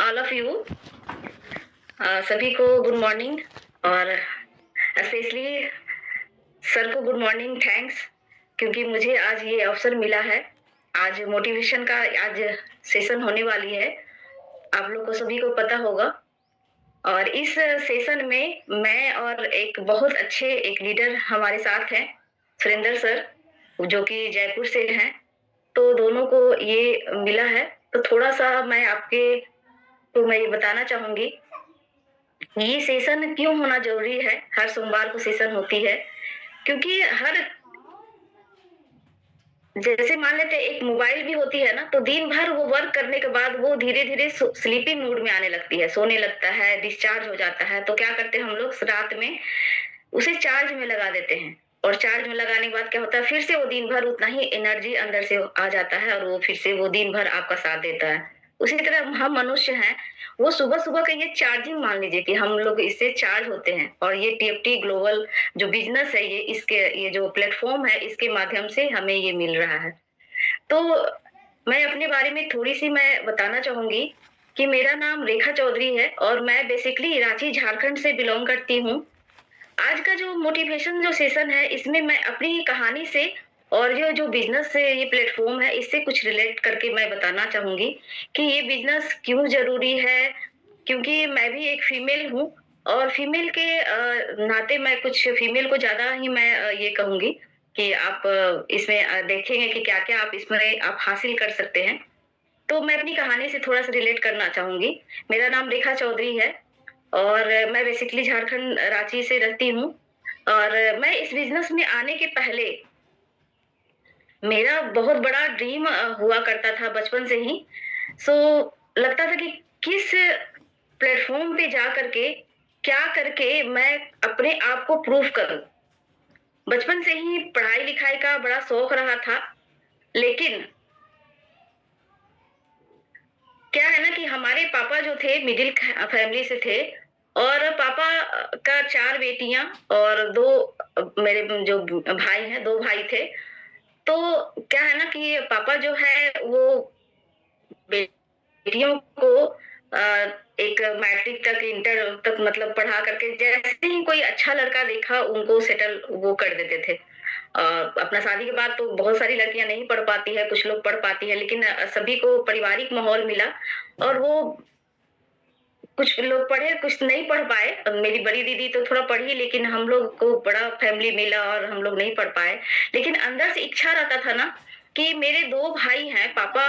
All of you. सभी को good morning और स्पेशली सर को गुड मॉर्निंग थैंक्स, क्योंकि मुझे आज ये अवसर मिला है। आज मोटिवेशन का आज सेशन होने वाली है, आप लोग को सभी को पता होगा। और इस सेशन में मैं और एक बहुत अच्छे एक लीडर हमारे साथ हैं, सुरेंद्र सर, जो कि जयपुर से हैं। तो दोनों को ये मिला है, तो थोड़ा सा मैं आपके तो मैं ये बताना चाहूंगी ये सेशन क्यों होना जरूरी है। हर सोमवार को सेशन होती है क्योंकि हर जैसे मान लेते एक मोबाइल भी होती है ना, तो दिन भर वो वर्क करने के बाद वो धीरे धीरे स्लीपिंग मूड में आने लगती है, सोने लगता है, डिस्चार्ज हो जाता है। तो क्या करते हैं हम लोग, रात में उसे चार्ज में लगा देते हैं और चार्ज में लगाने के बाद क्या होता है, फिर से वो दिन भर उतना ही एनर्जी अंदर से आ जाता है और वो फिर से वो दिन भर आपका साथ देता है। उसी तरह हम मनुष्य हैं, वो सुबह सुबह का ये चार्जिंग मान लीजिए कि हम लोग इससे चार्ज होते हैं। और ये टीएफटी ग्लोबल जो बिजनेस है, ये जो प्लेटफॉर्म है, इसके माध्यम से हमें ये मिल रहा है। तो मैं अपने बारे में थोड़ी सी मैं बताना चाहूंगी कि मेरा नाम रेखा चौधरी है और मैं बेसिकली रांची झारखंड से बिलोंग करती हूँ। आज का जो मोटिवेशन जो सेशन है, इसमें मैं अपनी कहानी से और जो बिजनेस से ये प्लेटफॉर्म है, इससे कुछ रिलेट करके मैं बताना चाहूंगी कि ये बिजनेस क्यों जरूरी है। क्योंकि मैं भी एक फीमेल हूँ और फीमेल के नाते मैं कुछ फीमेल को ज्यादा ही मैं ये कहूंगी कि आप इसमें देखेंगे कि क्या क्या आप इसमें आप हासिल कर सकते हैं। तो मैं अपनी कहानी से थोड़ा सा रिलेट करना चाहूंगी। मेरा नाम रेखा चौधरी है और मैं बेसिकली झारखंड रांची से रहती हूँ। और मैं इस बिजनेस में आने के पहले मेरा बहुत बड़ा ड्रीम हुआ करता था बचपन से ही। सो लगता था कि किस प्लेटफॉर्म पे जा करके क्या करके मैं अपने आप को प्रूव करूं। बचपन से ही पढ़ाई लिखाई का बड़ा शौक रहा था, लेकिन क्या है ना कि हमारे पापा जो थे मिडिल फैमिली से थे और पापा का 4 बेटियां और 2 मेरे जो भाई हैं, 2 भाई थे। तो क्या है ना कि पापा जो है वो बेटियों को एक मैट्रिक तक, इंटर तक मतलब पढ़ा करके जैसे ही कोई अच्छा लड़का देखा उनको सेटल वो कर देते थे। अपना शादी के बाद तो बहुत सारी लड़कियां नहीं पढ़ पाती है, कुछ लोग पढ़ पाती है, लेकिन सभी को पारिवारिक माहौल मिला और वो कुछ लोग पढ़े कुछ नहीं पढ़ पाए। मेरी बड़ी दीदी तो थोड़ा पढ़ी, लेकिन हम लोग को बड़ा फैमिली मिला और हम लोग नहीं पढ़ पाए। लेकिन अंदर से इच्छा रहता था ना कि मेरे 2 भाई हैं, पापा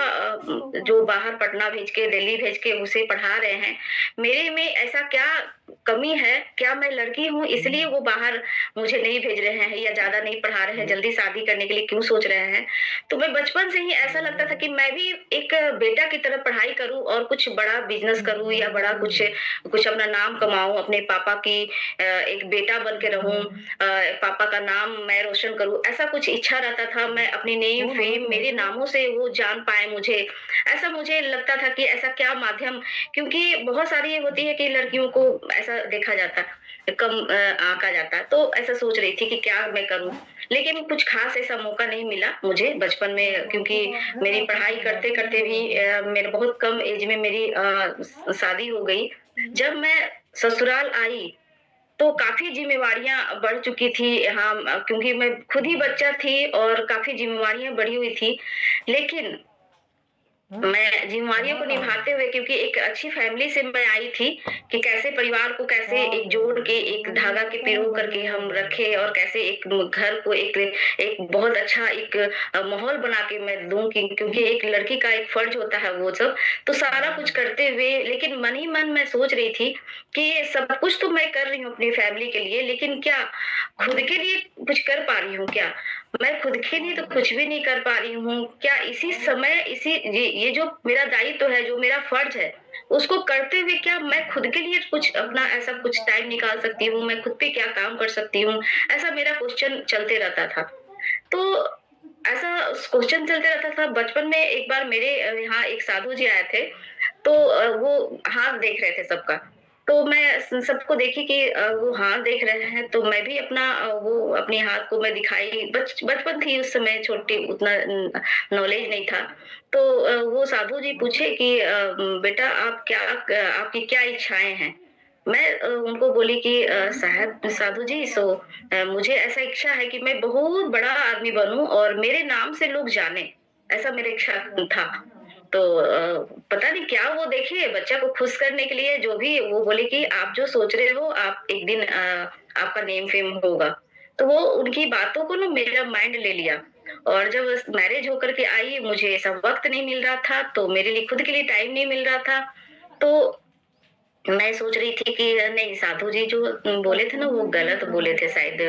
जो बाहर पटना भेज के, दिल्ली भेज के उसे पढ़ा रहे हैं, मेरे में ऐसा क्या कमी है, क्या मैं लड़की हूँ इसलिए वो बाहर मुझे नहीं भेज रहे हैं या ज्यादा नहीं पढ़ा रहे हैं, जल्दी शादी करने के लिए क्यों सोच रहे हैं। तो मैं बचपन से ही ऐसा लगता था कि मैं भी एक बेटा की तरह पढ़ाई करूं और कुछ बड़ा बिजनेस करूं या बड़ा कुछ कुछ अपना नाम कमाऊं, अपने पापा की एक बेटा बन के रहूं, पापा का नाम मैं रोशन करूं, ऐसा कुछ इच्छा रहता था। मैं अपनी नेम फेम मेरे नामों से वो जान पाए मुझे, ऐसा मुझे लगता था कि ऐसा क्या माध्यम, क्योंकि बहुत सारी ये होती है कि लड़कियों को ऐसा देखा जाता है, कम आंका जाता है। तो ऐसा सोच रही थी कि क्या मैं करूं, लेकिन कुछ खास ऐसा मौका नहीं मिला मुझे बचपन में, क्योंकि मेरी पढ़ाई करते करते भी मेरे बहुत कम एज में मेरी शादी हो गई। जब मैं ससुराल आई तो काफी जिम्मेवारियां बढ़ चुकी थी। हाँ, क्योंकि मैं खुद ही बच्चा थी और काफी जिम्मेवारियां बढ़ी हुई थी, लेकिन मैं जिम्मेवारियों को निभाते हुए, क्योंकि एक अच्छी फैमिली से मैं आई थी कि कैसे परिवार को कैसे एक जोड़ के एक धागा के पिरो करके हम रखे और कैसे एक घर को एक एक बहुत अच्छा एक माहौल बना के मैं दूं, क्योंकि एक लड़की का एक फर्ज होता है वो सब। तो सारा कुछ करते हुए, लेकिन मन ही मन मैं सोच रही थी कि सब कुछ तो मैं कर रही हूँ अपनी फैमिली के लिए, लेकिन क्या खुद के लिए कुछ कर पा रही हूँ क्या। मैं खुद के लिए तो कुछ भी नहीं कर पा रही हूँ क्या। इसी समय इसी ये जो मेरा दायित्व है, जो मेरा फर्ज है, उसको करते हुए क्या मैं खुद के लिए कुछ अपना ऐसा कुछ टाइम निकाल सकती हूँ, मैं खुद पे क्या काम कर सकती हूँ। ऐसा मेरा क्वेश्चन चलते रहता था। तो ऐसा क्वेश्चन चलते रहता था। बचपन में एक बार मेरे यहाँ एक साधु जी आए थे, तो वो हाथ देख रहे थे सबका। तो मैं सबको देखी कि वो हाँ देख रहे हैं, तो मैं भी अपना वो अपने हाथ को मैं दिखाई। बचपन थी उस समय, छोटी, उतना नॉलेज नहीं था। तो वो साधु जी पूछे कि बेटा आप क्या आपकी क्या इच्छाएँ हैं? मैं उनको बोली कि साहब साधु जी, मुझे ऐसा इच्छा है कि मैं बहुत बड़ा आदमी बनूँ और मेरे नाम से लोग जानें, ऐसा मेरा इच्छा था। तो पता नहीं क्या वो देखिए बच्चा को खुश करने के लिए जो भी वो बोले कि आप जो सोच रहे हो आप एक दिन आपका नेम फेम होगा। तो वो उनकी बातों को ना मेरा माइंड ले लिया। और जब मैरिज होकर के आई, मुझे ऐसा वक़्त नहीं मिल रहा था, तो मेरे लिए खुद के लिए टाइम नहीं मिल रहा था। तो मैं सोच रही थी कि नहीं, साधु जी जो बोले थे ना वो गलत बोले थे शायद।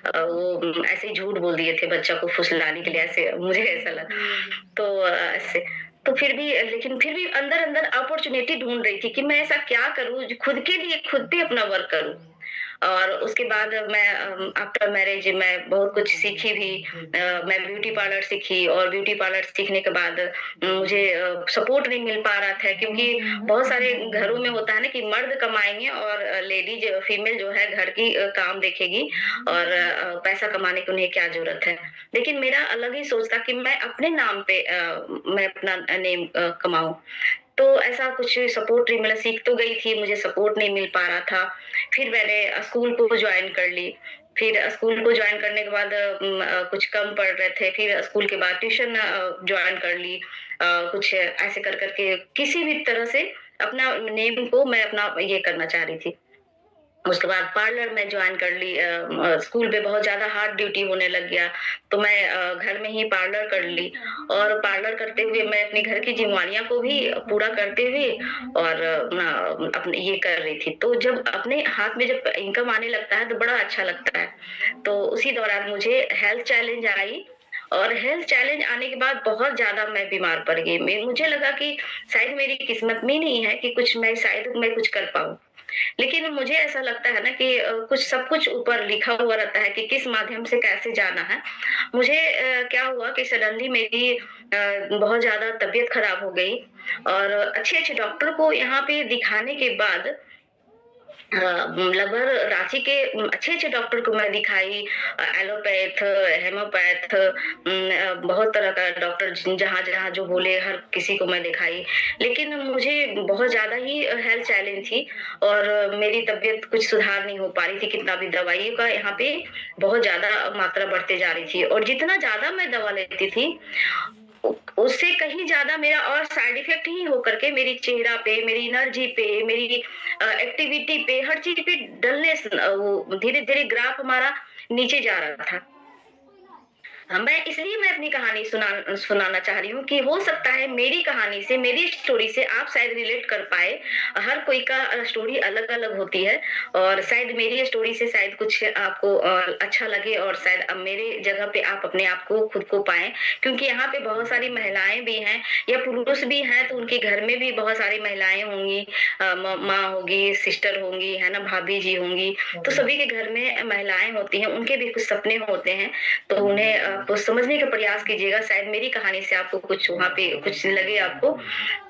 वो ऐसे ही झूठ बोल दिए थे बच्चा को फुसलाने के लिए, ऐसे मुझे ऐसा लगा। तो ऐसे तो फिर भी अंदर-अंदर अपॉर्च्युनिटी ढूँढ रही थी कि मैं ऐसा क्या करूँ जो खुद के लिए खुद पे अपना वर्क करूँ। और उसके बाद मैं आफ्टर मैरिज मैं बहुत कुछ सीखी भी। मैं ब्यूटी पार्लर सीखी और ब्यूटी पार्लर सीखने के बाद मुझे सपोर्ट नहीं मिल पा रहा था, क्योंकि बहुत सारे घरों में होता है ना कि मर्द कमाएँगे और लेडीज़ फीमेल जो है घर की काम देखेगी और पैसा कमाने की उन्हें क्या ज़रूरत है। लेकिन मेरा अलग ही सोच था कि मैं अपने नाम पे मैं अपना नेम कमाऊँ। तो ऐसा कुछ सपोर्ट नहीं मिला, सीख तो गई थी, मुझे सपोर्ट नहीं मिल पा रहा था। फिर मैंने स्कूल को जॉइन कर ली। फिर स्कूल को जॉइन करने के बाद कुछ कम पढ़ रहे थे, फिर स्कूल के बाद ट्यूशन जॉइन कर ली। कुछ ऐसे कर के किसी भी तरह से अपना नेम को मैं अपना ये करना चाह रही थी। उसके बाद पार्लर में जॉइन कर ली। स्कूल में बहुत ज़्यादा हार्ड ड्यूटी होने लग गया, तो मैं घर में ही पार्लर कर ली। और पार्लर करते हुए मैं अपने घर की ज़िम्मेवारियाँ को भी पूरा करते हुए और अपने ये कर रही थी। तो जब अपने हाथ में जब इनकम आने लगता है, तो बड़ा अच्छा लगता है। तो उसी दौरान मुझे हेल्थ चैलेंज आई और हेल्थ चैलेंज आने के बाद बहुत ज़्यादा मैं बीमार पड़ गई। मुझे लगा कि शायद मेरी किस्मत में ही नहीं है कि मैं कुछ कर पाऊँ। लेकिन मुझे ऐसा लगता है ना कि कुछ सब कुछ ऊपर लिखा हुआ रहता है कि किस माध्यम से कैसे जाना है। मुझे क्या हुआ कि सडनली मेरी बहुत ज़्यादा तबीयत खराब हो गई और अच्छे-अच्छे डॉक्टर को यहाँ पे दिखाने के बाद लगभग रांची के अच्छे-अच्छे डॉक्टर को मैं दिखाई। एलोपैथ, हेमोपैथ, बहुत तरह का डॉक्टर जहाँ-जहाँ जो बोले हर किसी को मैं दिखाई। लेकिन मुझे बहुत ज़्यादा ही हेल्थ चैलेंज थी और मेरी तबीयत कुछ सुधार नहीं हो पा रही थी, कितना भी दवाइयों का यहाँ पे बहुत ज़्यादा मात्रा बढ़ते जा रही थी और जितना ज़्यादा मैं दवा लेती थी, उ उससे कहीं ज़्यादा मेरा और साइड इफ़ेक्ट ही होकर के मेरी चेहरा पे, मेरी एनर्जी पे, मेरी एक्टिविटी पे, हर चीज़ पे डलनेस वो धीरे-धीरे ग्राफ हमारा नीचे जा रहा था। हाँ, मैं अपनी कहानी सुनाना चाह रही हूँ कि हो सकता है मेरी कहानी से, मेरी स्टोरी से आप शायद रिलेट कर पाएँ। हर कोई का स्टोरी अलग-अलग होती है और शायद मेरी स्टोरी से शायद कुछ आपको अच्छा लगे और शायद अब मेरे जगह पे आप अपने आप को खुद को पाएँ। क्योंकि यहाँ पे बहुत सारी महिलाएँ भी हैं या पुरुष भी हैं, तो उनके घर में भी बहुत सारी महिलाएँ होंगी। माँ होगी, सिस्टर होंगी, है ना, भाभी जी होंगी। तो सभी के घर में महिलाएँ होती हैं, उनके भी कुछ सपने होते हैं। तो उन्हें आप समझने का प्रयास कीजिएगा, शायद मेरी कहानी से आपको कुछ वहाँ पे कुछ लगे आपको।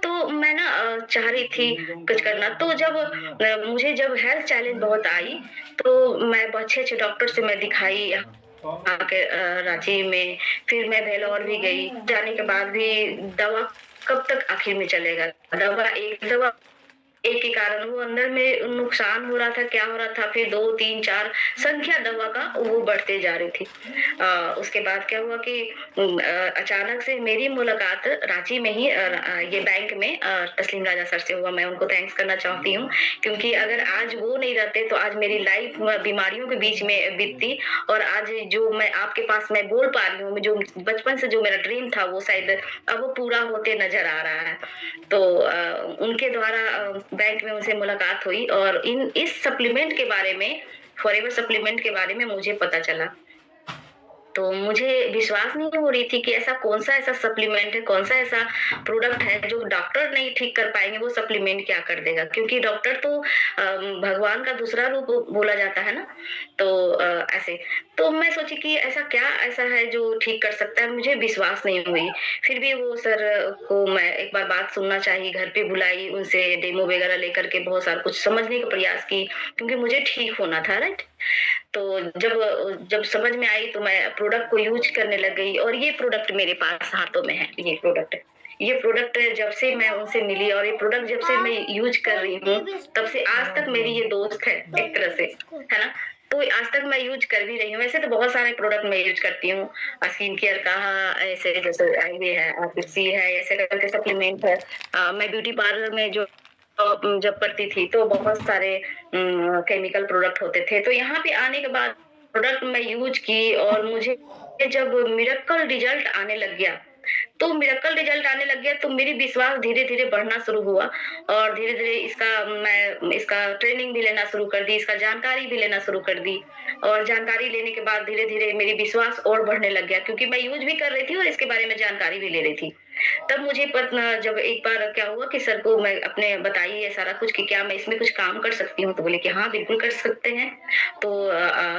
तो मैं ना चाह रही थी कुछ करना, तो मुझे जब हेल्थ चैलेंज बहुत आई, तो मैं अच्छे-अच्छे डॉक्टर से मैं दिखाई आके रांची में, फिर मैं वेलोर भी गई। जाने के बाद भी दवा कब तक आखिर में चलेगा? दवा एक के कारण वो अंदर में नुकसान हो रहा था, क्या हो रहा था, फिर 2, 3, 4 संख्या दवा का वो बढ़ते जा रही थी। उसके बाद क्या हुआ कि अचानक से मेरी मुलाकात रांची में ही ये बैंक में तस्लीम राजा सर से हुआ। मैं उनको थैंक्स करना चाहती हूँ, क्योंकि अगर आज वो नहीं रहते तो आज मेरी लाइफ बीमारियों के बीच में बीतती और आज जो मैं आपके पास मैं बोल पा रही हूँ, जो बचपन से जो मेरा ड्रीम था वो शायद अब वो पूरा होते नज़र आ रहा है। तो उनके द्वारा बैंक में उनसे मुलाकात हुई और इस सप्लीमेंट के बारे में, फॉरएवर सप्लीमेंट के बारे में मुझे पता चला। तो मुझे विश्वास नहीं हो रही थी कि ऐसा कौन-सा ऐसा सप्लीमेंट है, कौन-सा ऐसा प्रोडक्ट है जो डॉक्टर नहीं ठीक कर पाएँगे, वो सप्लीमेंट क्या कर देगा? क्योंकि डॉक्टर तो भगवान का दूसरा रूप बोला जाता है ना, तो ऐसे। तो मैं सोची कि ऐसा क्या ऐसा है जो ठीक कर सकता है, मुझे विश्वास नहीं हुई। फिर भी वो सर को मैं एक बार बात सुनना चाहिए, घर पे बुलाई, उनसे डेमो वगैरह लेकर के बहुत सारा कुछ समझने का प्रयास की, क्योंकि मुझे ठीक होना था, राइट? तो जब जब समझ में आई तो मैं प्रोडक्ट को यूज़ करने लग गई और ये प्रोडक्ट मेरे पास हाथों में है, ये प्रोडक्ट। ये प्रोडक्ट जब से मैं उनसे मिली और ये प्रोडक्ट जब से मैं यूज़ कर रही हूँ, तब से आज तक मेरी ये दोस्त है एक तरह से, है ना? तो आज तक मैं यूज़ कर भी रही हूँ। वैसे तो बहुत सारे प्रोडक्ट मैं यूज़ करती हूँ। स्किन केयर का ऐसे जैसे ये है, पिप्सी है, ऐसे करके सप्लीमेंट है। मैं ब्यूटी पार्लर में जो जब करती थी तो बहुत सारे केमिकल प्रोडक्ट होते थे। तो यहाँ पे आने के बाद प्रोडक्ट मैं यूज़ की और मुझे जब मिरेकल रिज़ल्ट आने लग गया, तो मिरेकल रिज़ल्ट आने लग गया तो मेरी विश्वास धीरे-धीरे बढ़ना शुरू हुआ और धीरे-धीरे मैं इसका ट्रेनिंग भी लेना शुरू कर दी, इसका जानकारी भी लेना शुरू कर दी और जानकारी लेने के बाद धीरे-धीरे मेरी विश्वास और बढ़ने लग गया क्योंकि मैं यूज़ भी कर रही थी और इसके बारे में जानकारी भी ले रही थी। तब मुझे जब एक बार क्या हुआ कि सर को मैं अपने बताई ये सारा कुछ कि क्या मैं इसमें कुछ काम कर सकती हूँ? तो बोले कि हाँ, बिल्कुल कर सकते हैं। तो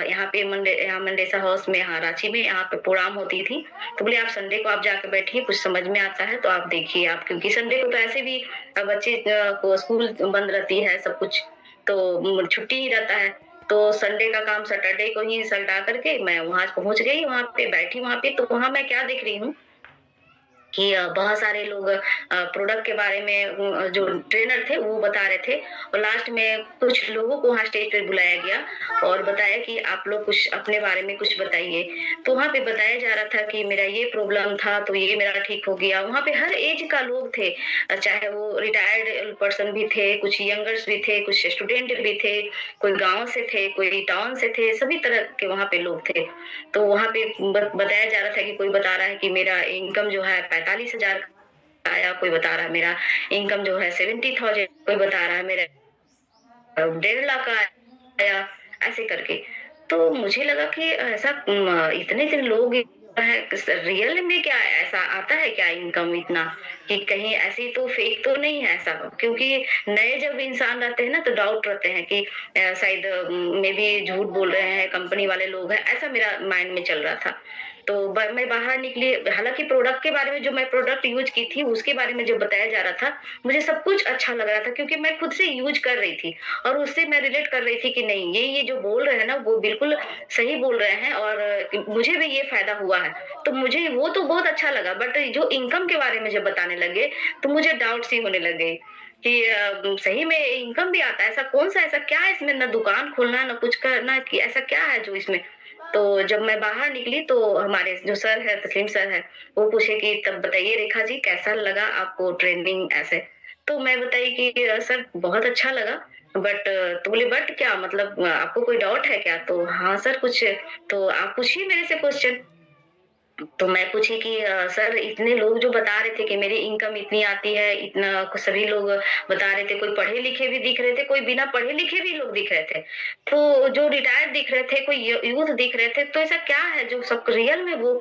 यहाँ पे यहाँ मंडेसा हाउस में, यहाँ रांची में यहाँ पे प्रोग्राम होती थी। तो बोले आप संडे को आप जाके बैठिए, कुछ समझ में आता है तो आप देखिए आप, क्योंकि संडे को तो ऐसे भी बच्चे को स्कूल बंद रहती है सब कुछ, तो छुट्टी ही रहता है। तो संडे का काम सैटरडे को ही सल्टा करके मैं वहाँ पहुँच गई, वहाँ पे बैठी वहाँ पे, तो वहाँ मैं क्या देख रही हूँ कि बहुत सारे लोग प्रोडक्ट के बारे में जो ट्रेनर थे वो बता रहे थे और लास्ट में कुछ लोगों को वहाँ स्टेज पे बुलाया गया और बताया कि आप लोग कुछ अपने बारे में कुछ बताइए। तो वहाँ पे बताया जा रहा था कि मेरा ये प्रॉब्लम था तो ये मेरा ठीक हो गया। वहाँ पे हर एज का लोग थे, चाहे वो रिटायर्ड पर्सन भी थे, कुछ यंगर्स भी थे, कुछ स्टूडेंट भी थे, कोई गाँव से थे, कोई टाउन से थे, सभी तरह के वहाँ पे लोग थे। तो वहाँ पे बताया जा रहा था कि कोई बता रहा है कि मेरा इनकम जो है 45,000 का आया, कोई बता रहा है मेरा इनकम जो है 70,000, कोई बता रहा है मेरा 1.5 लाख का आया, ऐसे करके। तो मुझे लगा कि ऐसा इतने इतने लोग हैं, रियल में क्या ऐसा आता है क्या इनकम इतना, कि कहीं ऐसी तो फेक तो नहीं है ऐसा, क्योंकि नए जब इंसान रहते हैं ना तो डाउट रहते हैं कि शायद मे बी झूठ बोल रहे हैं, कंपनी वाले लोग हैं, ऐसा मेरा माइंड में चल रहा था। तो मैं बाहर निकली, हालांकि प्रोडक्ट के बारे में, जो मैं प्रोडक्ट यूज की थी उसके बारे में जो बताया जा रहा था, मुझे सब कुछ अच्छा लग रहा था क्योंकि मैं खुद से यूज कर रही थी और उससे मैं रिलेट कर रही थी कि नहीं, ये जो बोल रहे हैं ना वो बिल्कुल सही बोल रहे हैं और मुझे भी ये फायदा हुआ है। तो मुझे वो तो बहुत अच्छा लगा, बट जो इनकम के बारे में जब बताने लगे तो मुझे डाउट सी होने लग गई कि सही में इनकम भी आता है, ऐसा कौन सा, ऐसा क्या है इसमें, ना दुकान खोलना ना कुछ करना, कि ऐसा क्या है जो इसमें। तो जब मैं बाहर निकली तो हमारे जो सर है, तस्लीम सर है, वो पूछे कि तब बताइए रेखा जी कैसा लगा आपको ट्रेनिंग ऐसे। तो मैं बताई कि सर बहुत अच्छा लगा, बट तो बोले बट क्या मतलब, आपको कोई डाउट है क्या? तो हाँ सर कुछ, तो आप पूछिए मेरे से क्वेश्चन। तो मैं पूछी कि सर इतने लोग जो बता रहे थे कि मेरी इनकम इतनी आती है, इतना सभी लोग बता रहे थे, कोई पढ़े लिखे भी दिख रहे थे, कोई बिना पढ़े लिखे भी लोग दिख रहे थे, तो जो रिटायर्ड दिख रहे थे, कोई यूथ दिख रहे थे, तो ऐसा क्या है जो सब रियल में वो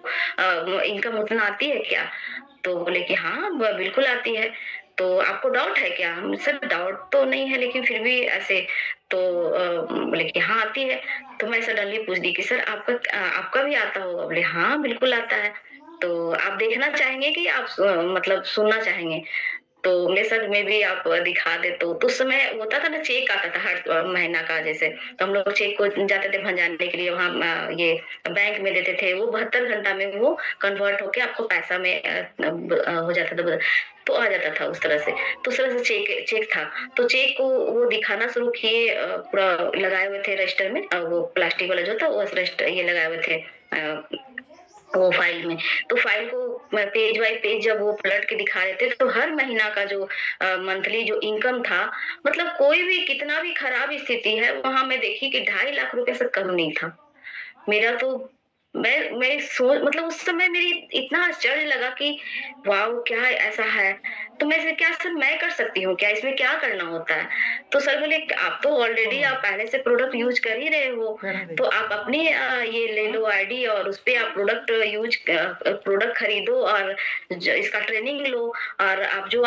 इनकम उतना आती है क्या? तो बोले कि हाँ बिल्कुल आती है। तो आपको डाउट है क्या? सर डाउट तो नहीं है लेकिन फिर भी ऐसे। तो बोले कि हाँ आती है। तो मैं सडनली पूछ दी कि सर आपका भी आता होगा? बोले हाँ बिल्कुल आता है। तो आप देखना चाहेंगे कि आप मतलब सुनना चाहेंगे? तो बोले सर में भी आप दिखा दे। तो उस समय होता था ना, चेक आता था हर महीना का, जैसे तो हम लोग चेक को जाते थे भंजाने के लिए, वहाँ ये बैंक में देते थे, वो 72 घंटा में वो कन्वर्ट होके आपको पैसा में हो जाता था, तो आ जाता था उस तरह से। तो उस तरह से चेक चेक था। तो चेक को वो दिखाना शुरू किए, पूरा लगाए हुए थे रजिस्टर में, वो प्लास्टिक वाला जो था वो रजिस्टर ये लगाए हुए थे वो फाइल में। तो फाइल को पेज बाय पेज जब वो पलट के दिखा रहे थे तो हर महीना का जो मंथली जो इनकम था, मतलब कोई भी कितना भी खराब स्थिति है वहां मैं देखी कि 2.5 लाख रुपए से कम नहीं था। मेरा तो मैं सोच मतलब उस समय मेरी इतना आश्चर्य लगा कि वाओ! क्या ऐसा है? तो मैं इसे क्या सर मैं कर सकती हूँ क्या? इसमें क्या करना होता है? तो सर बोले आप तो ऑलरेडी आप ओह! पहले से प्रोडक्ट यूज़ कर ही रहे हो, कर ही रही तो थी। आप अपनी ये ले लो आईडी और उसपे आप प्रोडक्ट खरीदो और ज इसका ट्रेनिंग लो और आप जो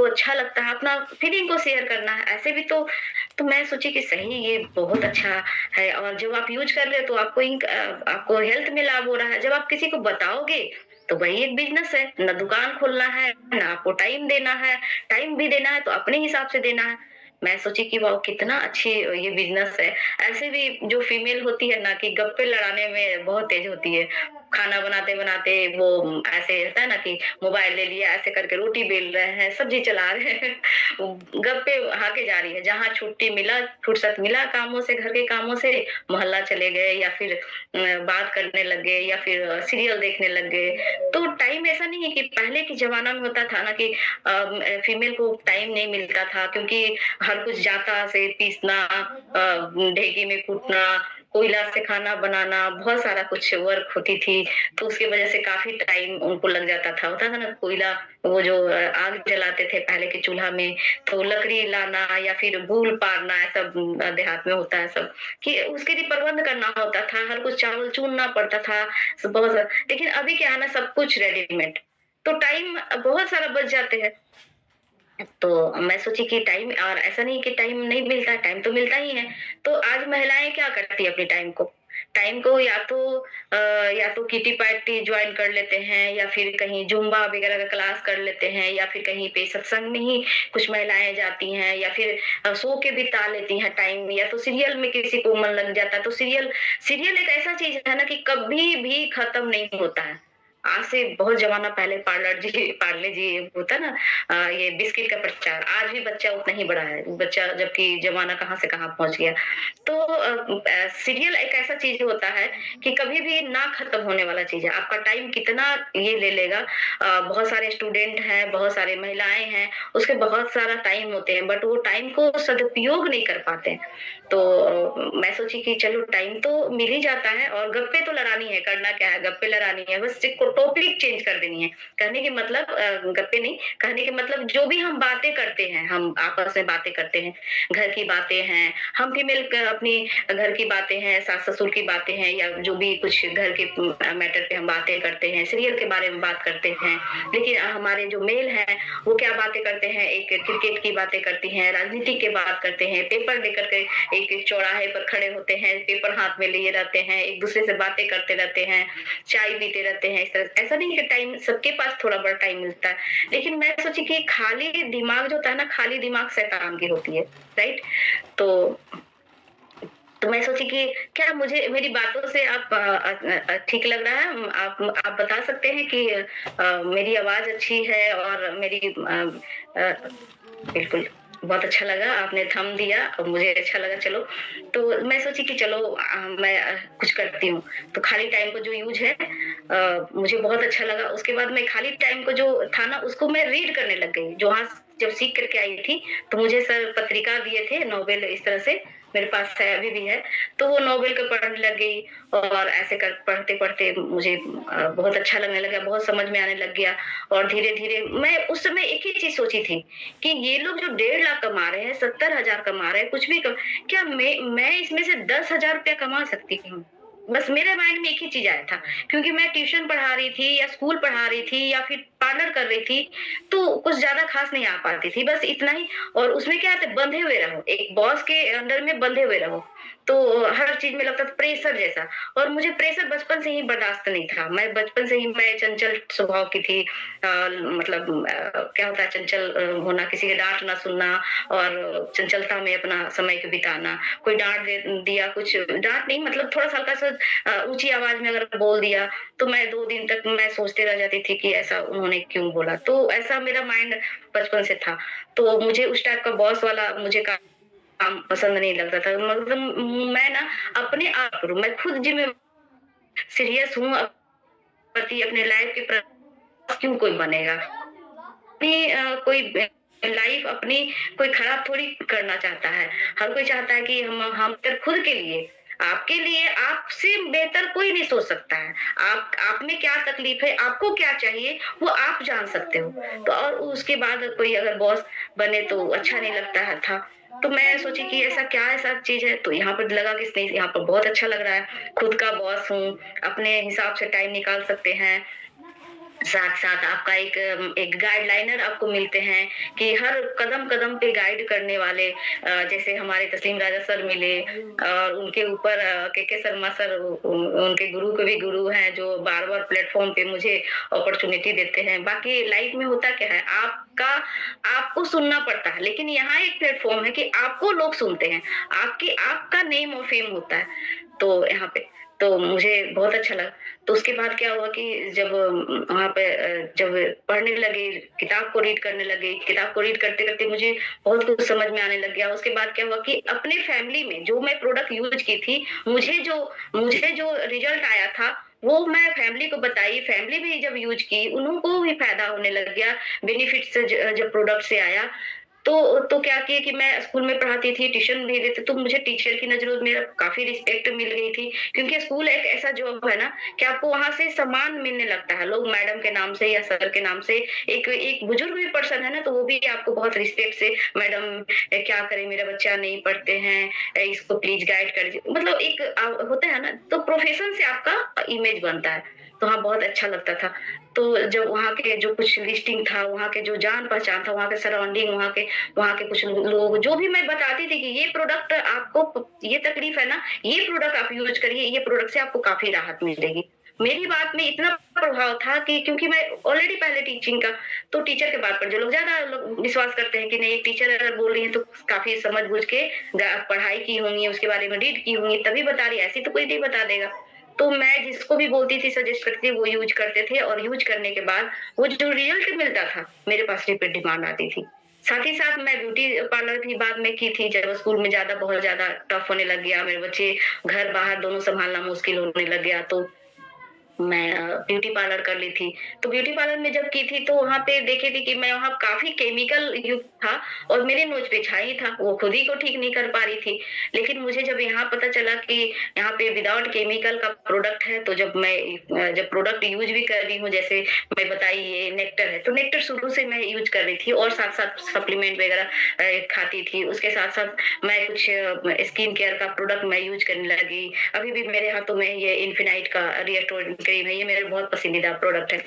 अच्छा लगता है अपना फीलिंग को शेयर करना है। ऐसे भी तो मैं सोची कि सही ये बहुत अच्छा है और जब आप यूज़ कर रहे हो तो आपको हेल्थ में लाभ हो रहा है। जब आप किसी को बताओगे तो वही एक बिज़नेस है, ना दुकान खोलना है, ना आपको टाइम भी देना है तो अपने हिसाब से देना है। मैं सोची कि वाओ! कितना अच्छी ये बिज़नेस है। ऐसे भी जो फीमेल होती है ना कि गप्पे लड़ाने में बहुत तेज़ होती है। खाना बनाते-बनाते वो ऐसे रहता है ना कि मोबाइल ले लिया, ऐसे करके रोटी बेल रहे हैं, सब्ज़ी चला रहे हैं, गप्पे हाँके जा रही है। जहाँ छुट्टी मिला, फुर्सत मिला कामों से, घर के कामों से, मोहल्ला चले गए या फिर बात करने लग गए या फिर सीरियल देखने लग गए। तो टाइम ऐसा नहीं है कि पहले के ज़माना में होता था ना कि फीमेल को टाइम नहीं मिलता था क्योंकि हर कुछ जाता से पीसना ढेकी में कूटना, कोयला से खाना बनाना, बहुत सारा कुछ वर्क होती थी, तो उसकी वजह से काफ़ी टाइम उनको लग जाता था। होता था ना कोयला वो जो आग जलाते थे पहले के चूल्हा में, तो लकड़ी लाना या फिर गूल पारना ऐसा देहात में होता है सब, कि उसके लिए प्रबंध करना होता था, हर कुछ चावल चुनना पड़ता था, बहुत सा लेकिन अभी क्या है ना सब कुछ रेडीमेड, तो टाइम बहुत सारा बच जाते हैं। तो मैं सोची कि टाइम और ऐसा नहीं कि टाइम नहीं मिलता, टाइम तो मिलता ही है। तो आज महिलाएँ क्या करती हैं अपने टाइम को? टाइम को या तो किटी पार्टी जॉइन कर लेते हैं या फिर कहीं ज़ुम्बा वगैरह का क्लास कर लेते हैं या फिर कहीं पे सत्संग में ही कुछ महिलाएँ जाती हैं या फिर सो के बिता लेती हैं टाइम या तो सीरियल में किसी को मन लग जाता है। तो सीरियल एक ऐसा चीज़ है ना कि कभी भी खत्म नहीं होता है। आज से बहुत ज़माना पहले पार्ले जी होता है ना ये बिस्किट का प्रचार, आज भी बच्चा उतना ही बड़ा है, बच्चा जबकि ज़माना कहाँ से कहाँ पहुँच गया। तो सीरियल एक ऐसा चीज़ होता है कि कभी भी ना खत्म होने वाला चीज़ है। आपका टाइम कितना ये ले लेगा बहुत सारे स्टूडेंट हैं, बहुत सारी महिलाएँ हैं, उसके बहुत सारा टाइम होते हैं, बट वो टाइम को सदुपयोग नहीं कर पाते हैं। तो मैं सोची कि चलो टाइम तो मिल ही जाता है और गप्पे तो लड़ानी है, करना क्या है, गप्पे लड़ानी है, बस एक टॉपिक चेंज कर देनी है। कहने के मतलब गप्पे नहीं, कहने के मतलब जो भी हम बातें करते हैं, हम आपस में बातें करते हैं, घर की बातें हैं, हम फीमेल अपनी घर की बातें हैं, सास-ससुर की बातें हैं या जो भी कुछ घर के मैटर पे हम बातें करते हैं, सीरियल के बारे में बात करते हैं। लेकिन हमारे जो मेल हैं, वो क्या बातें करते हैं, एक क्रिकेट की बातें करती हैं, राजनीति की बात करते हैं, पेपर लेकर के एक चौराहे पर खड़े होते हैं, पेपर हाथ में लिए रहते हैं, एक-दूसरे से बातें करते रहते हैं, चाय पीते रहते हैं, इस तरह ऐसा नहीं है कि टाइम सबके पास थोड़ा-बहुत टाइम मिलता है। लेकिन मैं सोची कि खाली दिमाग जो होता है ना, खाली दिमाग शैतान की होती है, राइट? तो तो मैं सोची कि क्या मुझे मेरी बातों से आप ठीक लग रहा है? आप बता सकते हैं कि मेरी आवाज़ अच्छी है और मेरी बिल्कुल, बहुत अच्छा लगा, आपने थंब दिया और मुझे अच्छा लगा चलो। तो मैं सोची कि चलो मैं कुछ करती हूँ। तो खाली टाइम को जो यूज़ है मुझे बहुत अच्छा लगा। उसके बाद मैं खाली टाइम को जो था ना उसको मैं रीड करने लग गई। जो वहाँ जब सीख कर के आई थी, तो मुझे सर पत्रिका दिए थे, नोवेल इस तरह से मेरे पास है, अभी भी है। तो वो नोवेल को पढ़ने लग गई और ऐसे कर पढ़ते-पढ़ते मुझे बहुत अच्छा लगने लगा, बहुत समझ में आने लग गया और धीरे-धीरे मैं उस समय एक ही चीज़ सोची थी कि ये लोग जो 1.5 लाख कमा रहे हैं, 70,000 कमा रहे हैं, कुछ भी क्या मैं इसमें से 10,000 रुपया कमा सकती हूँ? बस मेरे माइंड में एक ही चीज़ आया था, क्योंकि मैं ट्यूशन पढ़ा रही थी या स्कूल पढ़ा रही थी या फिर पार्लर कर रही थी, तो कुछ ज़्यादा ख़ास नहीं आ पाती थी, बस इतना ही और उसमें क्या है बंधे हुए रहो, एक बॉस के अंडर में बंधे हुए रहो, तो हर चीज़ में लगता था प्रेशर जैसा और मुझे प्रेशर बचपन से ही बर्दाश्त नहीं था। मैं बचपन से ही मैं चंचल स्वभाव की थी मतलब क्या होता है चंचल होना, किसी की डाँट ना सुनना और चंचलता में अपना समय को बिताना। कोई डाँट दे दिया कुछ डाँट नहीं मतलब थोड़ा-सा हल्का-सा ऊँची आवाज़ में अगर बोल दिया, तो मैं 2 दिन तक मैं सोचते रह जाती थी कि ऐसा उन्होंने क्यों बोला? तो ऐसा मेरा माइंड बचपन से था। तो मुझे उस टाइप का बॉस वाला मुझे काम पसंद नहीं लगता था। मतलब मैं ना अपने आप करूँ, मैं खुद सीरियस हूँ प्रति अपने लाइफ़ के प्रति क्यों कोई बनेगा? अपनी कोई लाइफ अपनी कोई खराब थोड़ी करना चाहता है। हर कोई चाहता है कि हम सिर्फ खुद के लिए आपके लिए आपसे बेहतर कोई नहीं सोच सकता है। आप में क्या तकलीफ है, आपको क्या चाहिए, वो आप जान सकते हो। तो और उसके बाद कोई अगर बॉस बने तो अच्छा नहीं लगता है था। तो मैं सोची कि ऐसा चीज़ है, तो यहाँ पर लगा कि नहीं, यहाँ पर बहुत अच्छा लग रहा है। खुद का बॉस हूँ, अपने हिसाब से टाइम निकाल सकते हैं। साथ-साथ आपका एक गाइडलाइनर आपको मिलते हैं कि हर कदम-कदम पे गाइड करने वाले, जैसे हमारे तस्लीम राजा सर मिले और उनके ऊपर के शर्मा सर, उनके गुरु के भी गुरु हैं जो बार-बार प्लेटफ़ॉर्म पे मुझे अपॉर्च्युनिटी देते हैं। बाकी लाइफ़ में होता क्या है, आपको सुनना पड़ता है, लेकिन यहाँ एक प्लेटफ़ॉर्म है कि आपको लोग सुनते हैं, आपका नेम और फ़ेम होता है। तो यहाँ पे तो मुझे बहुत अच्छा लगा। तो उसके बाद क्या हुआ कि जब वहाँ पे जब पढ़ने लगे, किताब को रीड करने लगे, किताब को रीड करते-करते मुझे बहुत कुछ समझ में आने लग गया। उसके बाद क्या हुआ कि अपने फैमिली में जो मैं प्रोडक्ट यूज़ की थी, मुझे जो रिज़ल्ट आया था, वो मैं फैमिली को बताई, फैमिली भी जब यूज़ की, उनको भी फ़ायदा होने लग गया, बेनिफिट्स जब प्रोडक्ट से आया। तो क्या किया कि मैं स्कूल में पढ़ाती थी, ट्यूशन भी देती, तो मुझे टीचर की नज़रों में काफ़ी रिस्पेक्ट मिल गई थी, क्योंकि स्कूल एक ऐसा जॉब है ना कि आपको वहाँ से सम्मान मिलने लगता है। लोग मैडम के नाम से या सर के नाम से, एक एक बुजुर्ग भी पर्सन है ना, तो वो भी आपको बहुत रिस्पेक्ट से, मैडम क्या करें, मेरा बच्चा नहीं पढ़ते हैं, इसको प्लीज़ गाइड कर दीजिए। मतलब एक होता है ना, तो प्रोफ़ेशन से आपका इमेज बनता है। तो हाँ, बहुत अच्छा लगता था। तो जब वहाँ के जो कुछ लिस्टिंग था, वहाँ के जो जान-पहचान था, वहाँ के सराउंडिंग, वहाँ के कुछ लोग, जो भी मैं बताती थी कि ये प्रोडक्ट आपको ये तकलीफ है ना, ये प्रोडक्ट आप यूज़ करिए, ये प्रोडक्ट से आपको काफ़ी राहत मिलेगी। मेरी बात में इतना प्रभाव था कि क्योंकि मैं ऑलरेडी पहले टीचिंग का, तो टीचर के बात पर जो लोग ज़्यादा लोग विश्वास करते हैं कि नहीं, एक टीचर अगर बोल रही है तो काफ़ी समझ-बूझ के पढ़ाई की होंगी, उसके बारे में रीड की होंगी, तभी बता रही है, ऐसे तो कोई नहीं बता देगा। तो मैं जिसको भी बोलती थी, सजेस्ट करती थी, वो यूज़ करते थे और यूज़ करने के बाद वो जो रिज़ल्ट मिलता था, मेरे पास रिपीट डिमांड आती थी। साथ ही साथ मैं ब्यूटी पार्लर भी बाद में की थी, जब स्कूल में बहुत ज़्यादा टफ होने लग गया, मेरे बच्चे घर-बाहर दोनों सँभालना मुश्किल होने लग गया, तो मैं ब्यूटी पार्लर कर ली थी। तो ब्यूटी पार्लर में जब की थी तो वहाँ पे देखी थी कि मैं वहाँ काफ़ी केमिकल युक्त था और मेरे नोज़ पे छाई था, वो खुद ही को ठीक नहीं कर पा रही थी। लेकिन मुझे जब यहाँ पता चला कि यहाँ पे विदाउट केमिकल का प्रोडक्ट है, तो जब प्रोडक्ट यूज़ भी कर रही हूँ, जैसे मैं बताई ये नेक्टर है, तो नेक्टर शुरू से मैं यूज़ कर रही थी और साथ-साथ सप्लीमेंट वगैरह खाती थी। उसके साथ-साथ मैं कुछ स्किन केयर का प्रोडक्ट मैं यूज़ करने लगी। अभी भी मेरे हाथों में ये इन्फिनाइट का रिएस्टोर क्रीम है, ये मेरा बहुत पसंदीदा प्रोडक्ट है।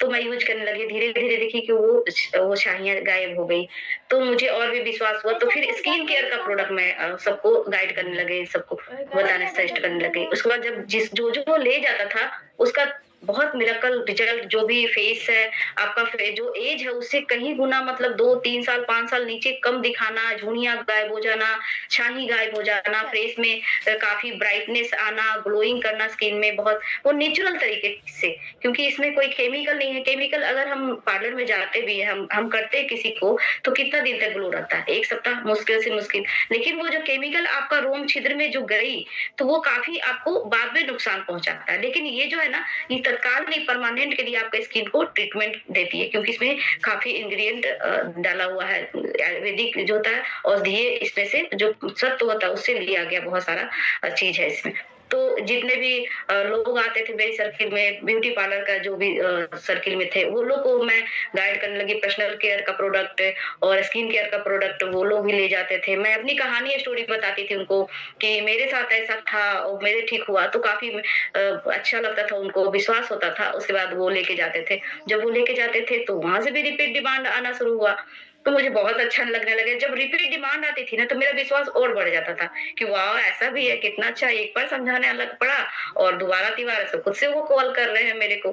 तो मैं यूज़ करने लगी, धीरे-धीरे देखी कि वो छाइयाँ गायब हो गई। तो मुझे और भी विश्वास हुआ, तो फिर स्किन केयर का प्रोडक्ट मैं सबको गाइड करने लगे, सबको बताने सजेस्ट करने लगे। उसके बाद जब जो ले जाता था, उसका बहुत मिरेकल रिजल्ट, जो भी फेस है, आपका जो एज है उससे कहीं गुना, मतलब 2-3 साल, 5 साल नीचे कम दिखाना, झुर्रियाँ गायब हो जाना, छाई गायब हो जाना, फेस में काफ़ी ब्राइटनेस आना, ग्लोइंग करना स्किन में बहुत, वो नेचुरल तरीके से, क्योंकि इसमें कोई केमिकल नहीं है। केमिकल अगर हम पार्लर में जाते भी हैं, हम करते हैं किसी को, तो कितना दिन तक ग्लो रहता है? 1 सप्ताह मुश्किल से मुश्किल। लेकिन वो जो केमिकल आपका रोम छिद्र में जो गई, तो वो काफ़ी आपको बाद में नुकसान पहुँचाता है। लेकिन ये जो है ना, ये तत्काल नहीं, परमानेंट के लिए आपका स्किन को ट्रीटमेंट देती है, क्योंकि इसमें काफ़ी इंग्रीडिएंट डाला हुआ है। आयुर्वेदिक जो होता है, औषधीय इसमें से जो सत्व होता है उससे लिया गया बहुत सारा चीज़ है इसमें। तो जितने भी लोग आते थे मेरी सर्किल में, ब्यूटी पार्लर का जो भी सर्किल में थे, वो लोग को मैं गाइड करने लगी, पर्सनल केयर का प्रोडक्ट और स्किन केयर का प्रोडक्ट वो लोग भी ले जाते थे। मैं अपनी कहानी स्टोरी बताती थी उनको कि मेरे साथ ऐसा था और मेरे ठीक हुआ, तो काफ़ी अच्छा लगता था उनको, विश्वास होता था। उसके बाद वो लेके जाते थे। जब वो लेके जाते थे तो वहाँ से भी रिपीट डिमांड आना शुरू हुआ। तो मुझे बहुत अच्छा लगने लगे। जब रिपीट डिमांड आती थी ना, तो मेरा विश्वास और बढ़ जाता था कि वाह! ऐसा भी है, कितना अच्छा, एक बार समझाने अलग पड़ा और दोबारा-तिबारा से खुद से वो कॉल कर रहे हैं मेरे को।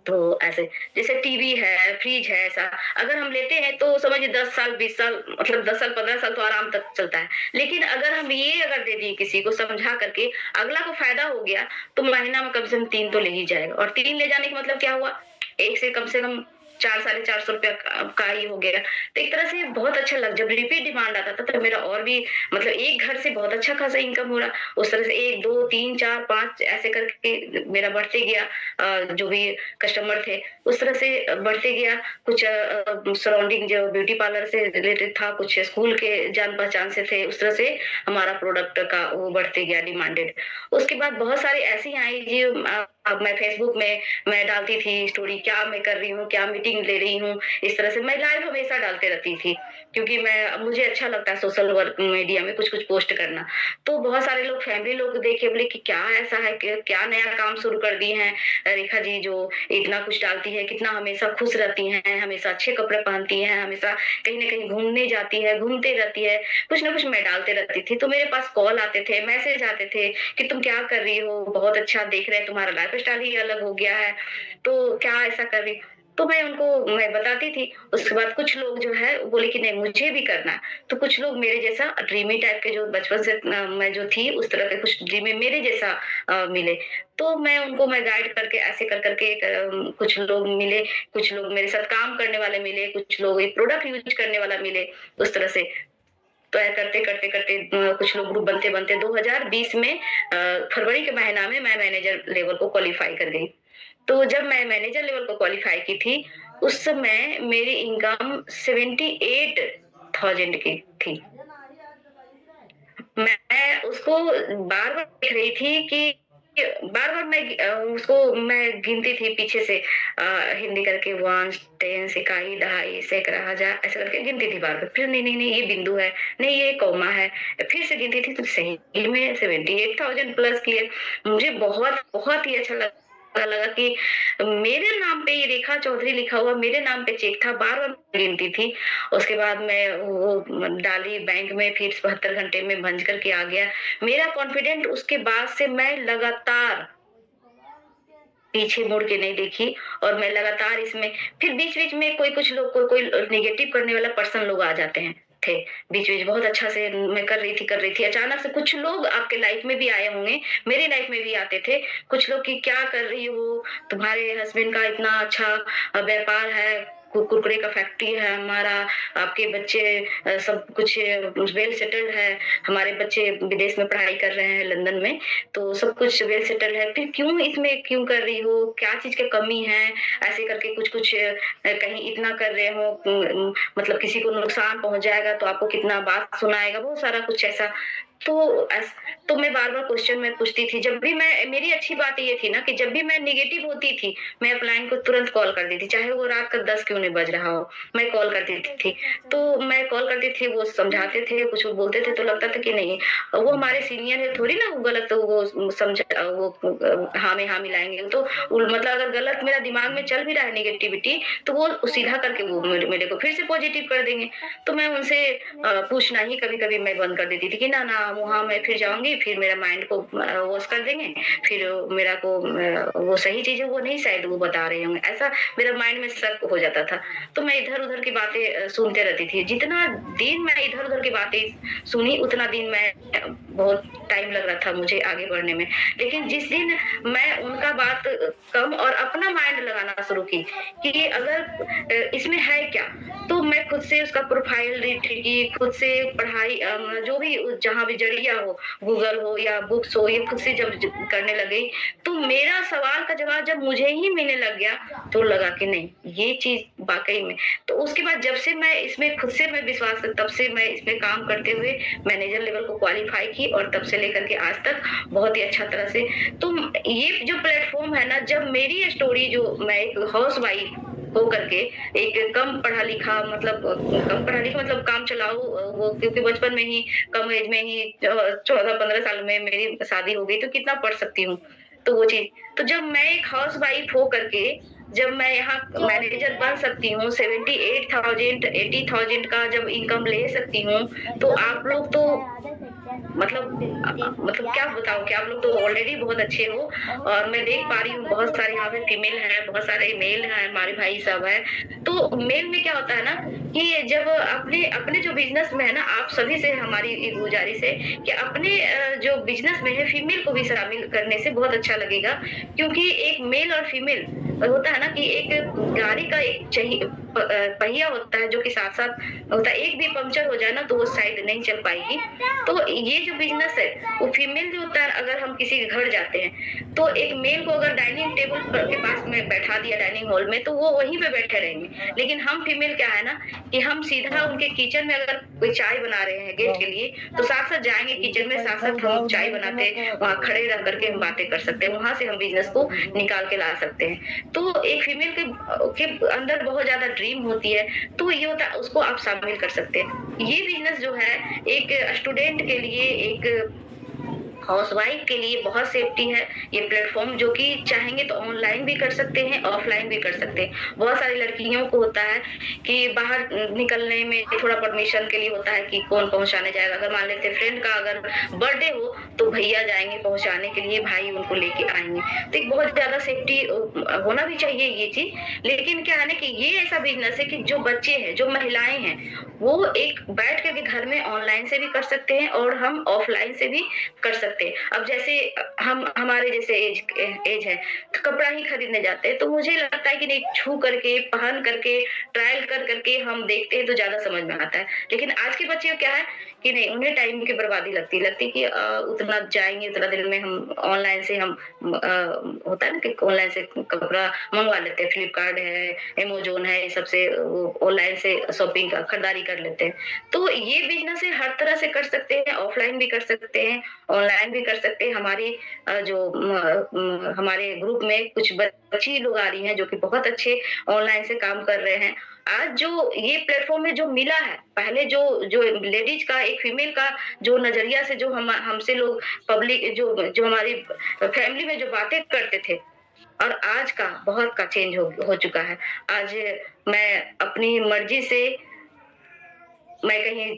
तो ऐसे जैसे टीवी है, फ्रिज है, ऐसा अगर हम लेते हैं तो समझिए 10 साल, 20 साल, मतलब 10 साल, 15 साल तो आराम तक चलता है। लेकिन अगर हम ये अगर दे दिए किसी को समझा करके, अगला को फ़ायदा हो गया, तो महीना में कम से कम 3 तो ले ही जाएगा, और 3 ले जाने का मतलब क्या हुआ? 1 से कम 4 साढ़े 400 रुपया का ही हो गया। तो एक तरह से बहुत अच्छा लग जब रिपीट डिमांड आता था तो मेरा और भी मतलब एक घर से बहुत अच्छा खासा इनकम हो रहा। उस तरह से 1, 2, 3, 4, 5 ऐसे करके मेरा बढ़ते गया जो भी कस्टमर थे, उस तरह से बढ़ते गया। कुछ सराउंडिंग जो ब्यूटी पार्लर से रिलेटेड था, कुछ स्कूल के जान-पहचान से थे, उस तरह से हमारा प्रोडक्ट का वो बढ़ते गया डिमांडेड। उसके बाद बहुत सारी ऐसी आई जो मैं फेसबुक में मैं डालती थी स्टोरी क्या मैं कर रही हूँ, क्या मीटिंग ले रही हूँ, इस तरह से मैं लाइव हमेशा डालते रहती थी, क्योंकि मुझे अच्छा लगता है सोशल वर्क मीडिया में कुछ-कुछ पोस्ट करना। तो बहुत सारे लोग फैमिली लोग देखे बोले कि क्या ऐसा है कि क्या नया काम शुरू कर दी हैं रेखा जी जो इतना कुछ डालती है, कितना हमेशा खुश रहती हैं, हमेशा अच्छे कपड़े पहनती हैं, हमेशा कहीं न कहीं घूमने जाती है, घूमते रहती है, कुछ न कुछ मैं डालते रहती थी। तो मेरे पास कॉल आते थे, मैसेज आते थे कि तुम क्या कर रही हो? बहुत अच्छा देख रहे हैं, तुम्हारा लाइफ़स्टाइल ही अलग हो गया है, तो क्या ऐसा कर रही तो मैं बताती थी, उसके बाद कुछ लोग जो है वो बोले कि नहीं मुझे भी करना है। तो कुछ लोग मेरे जैसा ड्रीमी टाइप के जो बचपन से मैं जो थी उस तरह के कुछ ड्रीमी मेरे जैसा मिले। तो मैं गाइड करके ऐसे कर के कुछ लोग मिले, कुछ लोग मेरे साथ काम करने वाले मिले, कुछ लोग ये प्रोडक्ट यूज़ करने वाला मिले, उस तरह से। तो करते कुछ लोग ग्रुप बनते-बनते 2020 में फरवरी के महीना में मैं मैनेजर लेवल को क्वालीफाई कर गई। तो जब मैं मैनेजर लेवल को क्वालीफाई की थी, उस समय मेरी इनकम 78,000 की थी। मैं उसको बार-बार देख रही थी कि बार-बार उसको मैं गिनती थी पीछे से हिंदी करके 1 10 इकाई, दहाई, सैकड़ा, हज़ार ऐसे करके गिनती थी बार-बार। फिर नहीं ये बिंदु है, नहीं ये कॉमा है। फिर से गिनती थी तो सही में 78,000 प्लस किए। मुझे बहुत ही अच्छा लगा कि मेरे नाम पे ये रेखा चौधरी लिखा हुआ मेरे नाम पे चेक था, बार-बार गिनती थी। उसके बाद मैं वो डाली बैंक में फिर 72 घंटे में भंज करके आ गया। मेरा कॉन्फिडेंट उसके बाद से मैं लगातार पीछे मुड़ के नहीं देखी और मैं लगातार इसमें फिर बीच-बीच में कुछ लोग कोई नेगेटिव करने वाला पर्सन लोग आ जाते हैं थे। बीच-बीच बहुत अच्छा से मैं कर रही थी। अचानक से कुछ लोग आपके लाइफ में भी आए होंगे, मेरी लाइफ में भी आते थे। कुछ लोग कि क्या कर रही हो? तुम्हारे हस्बैंड का इतना अच्छा व्यापार है, कुरकुरे का फैक्ट्री है हमारा, आपके बच्चे सब कुछ वेल सेटल्ड है, हमारे बच्चे विदेश में पढ़ाई कर रहे हैं लंदन में, तो सब कुछ वेल सेटल्ड है, फिर क्यों कर रही हो? क्या चीज़ की कमी है? ऐसे करके कुछ-कुछ कहीं इतना कर रहे हो मतलब किसी को नुकसान पहुँच जाएगा तो आपको कितना बात सुनाएगा, बहुत सारा कुछ ऐसा। तो ऐस तो मैं बार-बार क्वेश्चन में पूछती थी, जब भी मैं मेरी अच्छी बात ये थी ना कि जब भी मैं नेगेटिव होती थी, मैं अपलाइन को तुरंत कॉल कर देती, चाहे वो रात का 10 क्यों नहीं बज रहा हो, मैं कॉल कर देती थी। तो मैं कॉल करती थी, वो समझाते थे, कुछ वो बोलते थे तो लगता था कि नहीं, वो हमारे सीनियर है, थोड़ी ना वो गलत वो हाँ में हाँ मिलाएँगे। तो मतलब अगर गलत मेरा दिमाग में चल भी रहा है नेगेटिविटी, तो वो सीधा करके वो मेरे को फिर से पॉजिटिव कर देंगे। तो मैं उनसे पूछना ही कभी-कभी मैं बंद कर देती थी कि ना वहाँ मैं फिर जाऊँगी, फिर मेरा माइंड को वॉश कर देंगे, फिर मेरा को वो सही चीज़ है वो नहीं शायद वो बता रहे होंगे, ऐसा मेरा माइंड में शक हो जाता था। तो मैं इधर-उधर की बातें सुनते रहती थी। जितना दिन मैं इधर-उधर की बातें सुनी, उतना दिन मैं बहुत टाइम लग रहा था मुझे आगे बढ़ने में। लेकिन जिस दिन मैं उनका बात कम और अपना माइंड लगाना शुरू की कि ये अगर इसमें है क्या? तो मैं खुद से उसका प्रोफाइल रीड की, खुद से पढ़ाई जो भी जहाँ भी ज़रिया हो, गूगल हो या बुक्स हो, ये खुद से जब करने लगी, तो मेरा सवाल का जवाब जब मुझे ही मिलने लग गया, तो लगा कि नहीं, ये चीज़ वाक़ई में। तो उसके बाद जब से मैं इसमें खुद से मैं विश्वास तब से मैं इसमें काम करते हुए मैनेजर लेवल को क्वालीफाई की और तब से लेकर के आज तक बहुत ही अच्छा तरह से तो ये जो प्लेटफ़ॉर्म है ना, जब मेरी स्टोरी जो मैं एक हाउसवाइफ हो करके एक कम पढ़ा लिखा मतलब काम चलाऊ वो क्योंकि बचपन में ही कम एज में ही 14-15 साल में मेरी शादी हो गई तो कितना पढ़ सकती हूँ। तो वो चीज़ तो जब मैं एक हाउसवाइफ हो करके जब मैं यहाँ मैनेजर बन सकती हूँ 78,000 80,000 का जब इनकम ले सकती हूँ, तो आप लोग तो मतलब क्या बताऊँ कि आप लोग तो ऑलरेडी बहुत अच्छे हो और मैं देख पा रही हूँ बहुत सारे यहाँ पे फीमेल हैं, बहुत सारे मेल हैं, हमारे भाई सब हैं। तो मेल में क्या होता है ना कि जब अपने अपने जो बिज़नेस में है ना, आप सभी से हमारी एक गुज़ारिश है कि अपने जो बिज़नेस में है फीमेल को भी शामिल करने से बहुत अच्छा लगेगा। क्योंकि एक मेल और फीमेल होता है ना कि एक गाड़ी का एक पहिया होता है जो कि साथ-साथ होता है, एक भी पंक्चर हो जाए ना तो वो साइड नहीं चल पाएगी। तो ये जो बिज़नेस है, वो फीमेल जो होता है अगर हम किसी के घर जाते हैं, तो एक मेल को अगर डाइनिंग टेबल के पास में बैठा दिया डाइनिंग हॉल में तो वो वहीं पे बैठे रहेंगे। लेकिन हम फीमेल क्या है ना कि हम सीधा उनके किचन में अगर कोई चाय बना रहे हैं गेस्ट के लिए, तो साथ-साथ जाएँगे किचन में, साथ-साथ हम चाय बनाते, वहाँ खड़े रह कर के हम बातें कर सकते हैं, वहाँ से हम बिज़नेस को निकाल के ला सकते हैं। तो एक फीमेल के अंदर बहुत ज़्यादा ड्रीम होती है, तो ये होता है उसको आप शामिल कर सकते हैं। ये बिज़नेस जो है एक स्टूडेंट के लिए, एक हाउसवाइफ के लिए बहुत सेफ्टी है ये प्लेटफ़ॉर्म, जो कि चाहेंगे तो ऑनलाइन भी कर सकते हैं, ऑफलाइन भी कर सकते हैं। बहुत सारी लड़कियों को होता है कि बाहर निकलने में थोड़ा परमिशन के लिए होता है कि कौन पहुँचाने जाएगा। अगर मान लेते हैं फ्रेंड का अगर बर्थडे हो तो भैया जाएँगे पहुँचाने के लिए, भाई उनको लेके आएँगे। तो एक बहुत ज़्यादा सेफ्टी होना भी चाहिए ये चीज़। लेकिन क्या है ना कि ये ऐसा बिज़नेस है कि जो बच्चे हैं, जो महिलाएँ हैं, वो एक बैठ के भी घर में ऑनलाइन से भी कर सकते हैं और हम ऑफलाइन से भी कर सकते हैं। अब जैसे हम हमारे जैसे एज है, तो कपड़ा ही खरीदने जाते हैं, तो मुझे लगता है कि नहीं, छू करके, पहन करके, ट्रायल कर करके हम देखते हैं तो ज़्यादा समझ में आता है। लेकिन आज के बच्चे को क्या है कि नहीं, उन्हें टाइम की बर्बादी लगती है कि उतना जाएँगे, उतना दिन में हम ऑनलाइन से हम होता है ना कि ऑनलाइन से कपड़ा मँगवा लेते हैं, फ्लिपकार्ट है, अमेज़न है, इन सब से वो ऑनलाइन से शॉपिंग का खरीदारी कर लेते हैं। तो ये बिज़नेस है, हर तरह से कर सकते हैं, ऑफलाइन भी कर सकते हैं, ऑनलाइन भी कर सकते हैं। हमारी हमारे ग्रुप में कुछ बच्ची लोग आ रही हैं जो कि बहुत अच्छे ऑनलाइन से काम कर रहे हैं। आज जो ये प्लेटफ़ॉर्म में जो मिला है, पहले जो जो लेडीज़ का, एक फीमेल का जो नज़रिया से जो हमसे लोग पब्लिक जो जो हमारी फैमिली में जो बातें करते थे, और आज का बहुत का चेंज हो चुका है। आज मैं अपनी मर्ज़ी से मैं कहीं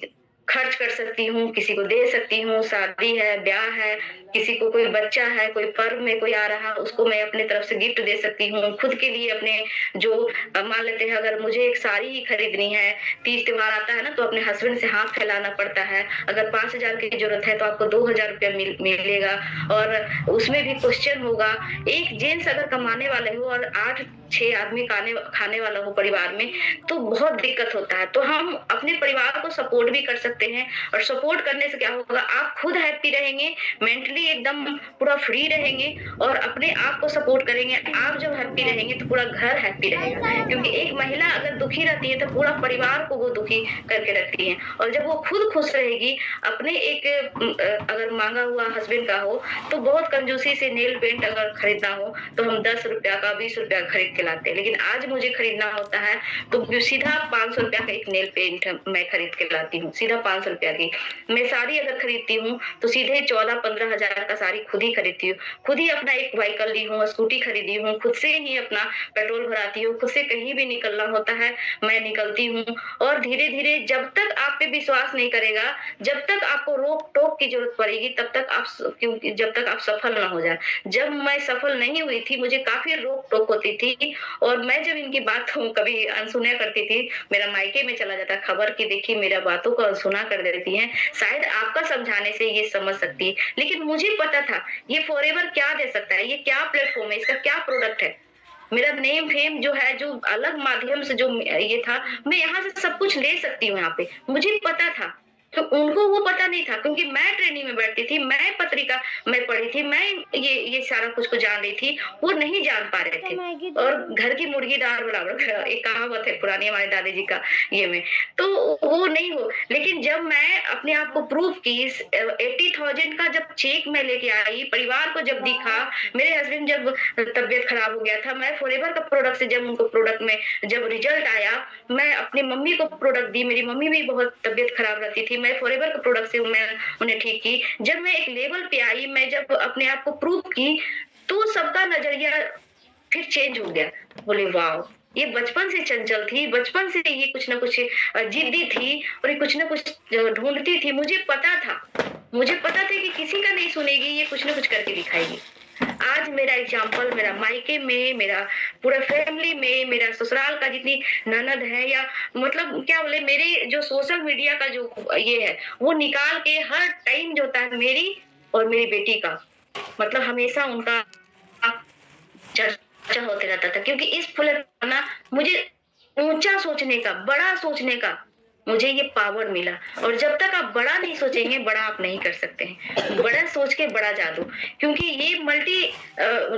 खर्च कर सकती हूँ, किसी को दे सकती हूँ, शादी है, ब्याह है, किसी को कोई बच्चा है, कोई पर्व में कोई आ रहा है, उसको मैं अपनी तरफ से गिफ्ट दे सकती हूँ। खुद के लिए अपने जो मान लेते हैं अगर मुझे एक साड़ी ही खरीदनी है, तीज त्योहार आता है ना, तो अपने हस्बैंड से हाथ फैलाना पड़ता है। अगर 5,000 की ज़रूरत है तो आपको 2,000 रुपया मिलेगा और उसमें भी क्वेश्चन होगा। एक जेंट्स अगर कमाने वाले हो और 8-6 आदमी खाने वाला हो परिवार में, तो बहुत दिक्कत होता है। तो हम अपने परिवार को सपोर्ट भी कर सकते हैं और सपोर्ट करने से क्या होगा, आप खुद हैप्पी रहेंगे, मेंटली एकदम पूरा फ्री रहेंगे और अपने आप को सपोर्ट करेंगे। आप जब हैप्पी रहेंगे तो पूरा घर हैप्पी रहेगा, क्योंकि एक महिला अगर दुखी रहती है तो पूरा परिवार को वो दुखी करके रखती है। और जब वो खुद खुश रहेगी, अपने एक अगर मांगा हुआ हस्बैंड का हो तो बहुत कंजूसी से नेल पेंट अगर खरीदना हो तो हम 10 रुपया का, 20 रुपया खरीद के लाते हैं। लेकिन आज मुझे खरीदना होता है तो सीधा 500 रुपया का एक नेल पेंट मैं खरीद के लाती हूँ, सीधा 500 रुपया की। मैं साड़ी अगर खरीदती हूँ तो सीधे 14-15 हजार का साड़ी खुद ही खरीदती हूँ। खुद ही अपना एक व्हीकल ली हूँ, स्कूटी खरीदी हूँ, खुद से ही अपना पेट्रोल भराती हूँ, खुद से कहीं भी निकलना होता है मैं निकलती हूँ। और धीरे-धीरे जब तक आप पे विश्वास नहीं करेगा, जब तक आपको रोक-टोक की जरूरत पड़ेगी, तब तक क्योंकि जब तक आप सफल ना हो जाए। जब मैं सफल नहीं हुई थी, मुझे काफ़ी रोक-टोक होती थी और मैं जब इनकी बात कभी अनसुना करती थी, मेरा मायके में चला जाता खबर कि देखिए मेरा बातों को अनसुना कर देती हैं, शायद आपका समझाने से ये समझ सकती है। लेकिन मुझे पता था ये फॉरएवर क्या दे सकता है, ये क्या प्लेटफ़ॉर्म है, इसका क्या प्रोडक्ट है। मेरा नेम फेम जो है, जो अलग माध्यम से जो ये था, मैं यहाँ से सब कुछ ले सकती हूँ यहाँ पे, मुझे पता था। तो उनको वो पता नहीं था, क्योंकि मैं ट्रेनिंग में बैठती थी, मैं पत्रिका में पढ़ी थी, मैं ये सारा कुछ को जान रही थी, वो नहीं जान पा रहे थे। और घर की मुर्गी दाल बराबर, एक कहावत है पुरानी हमारे दादी जी का ये में, तो वो नहीं हो। लेकिन जब मैं अपने आप को प्रूव की, 80,000 का जब चेक मैं लेके आई, परिवार को जब दिखा, मेरे हस्बैंड जब तबीयत खराब हो गया था, मैं फॉरएवर का प्रोडक्ट से जब उनको प्रोडक्ट में जब रिजल्ट आया, मैं अपनी मम्मी को प्रोडक्ट दी, मेरी मम्मी भी बहुत तबीयत खराब रहती थी, मैं फॉरएवर के प्रोडक्ट से मैं उन्हें ठीक की। जब मैं एक लेवल पे आई, मैं जब अपने आप को प्रूव की, तो सबका नजरिया फिर चेंज हो गया। बोले वाओ, ये बचपन से चंचल थी, बचपन से ये कुछ ना कुछ जिद्दी थी और ये कुछ ना कुछ ढूंढती थी, मुझे पता था। मुझे पता था कि किसी का नहीं सुनेगी, ये कुछ ना कुछ करके दिखाएगी। आज मेरा एग्जाम्पल मेरा मायके में, मेरा पूरा फैमिली में, मेरा ससुराल का जितनी ननद है या मतलब क्या बोले मेरे जो सोशल मीडिया का जो ये है, वो निकाल के हर टाइम जो होता है मेरी और मेरी बेटी का, मतलब हमेशा उनका चर्चा होते रहता था क्योंकि इस प्लेटफ़ॉर्म ना मुझे ऊँचा सोचने का, बड़ा सोचने का मुझे ये पावर मिला और जब तक आप बड़ा नहीं सोचेंगे, बड़ा आप नहीं कर सकते हैं। बड़ा सोच के बड़ा जादू क्योंकि ये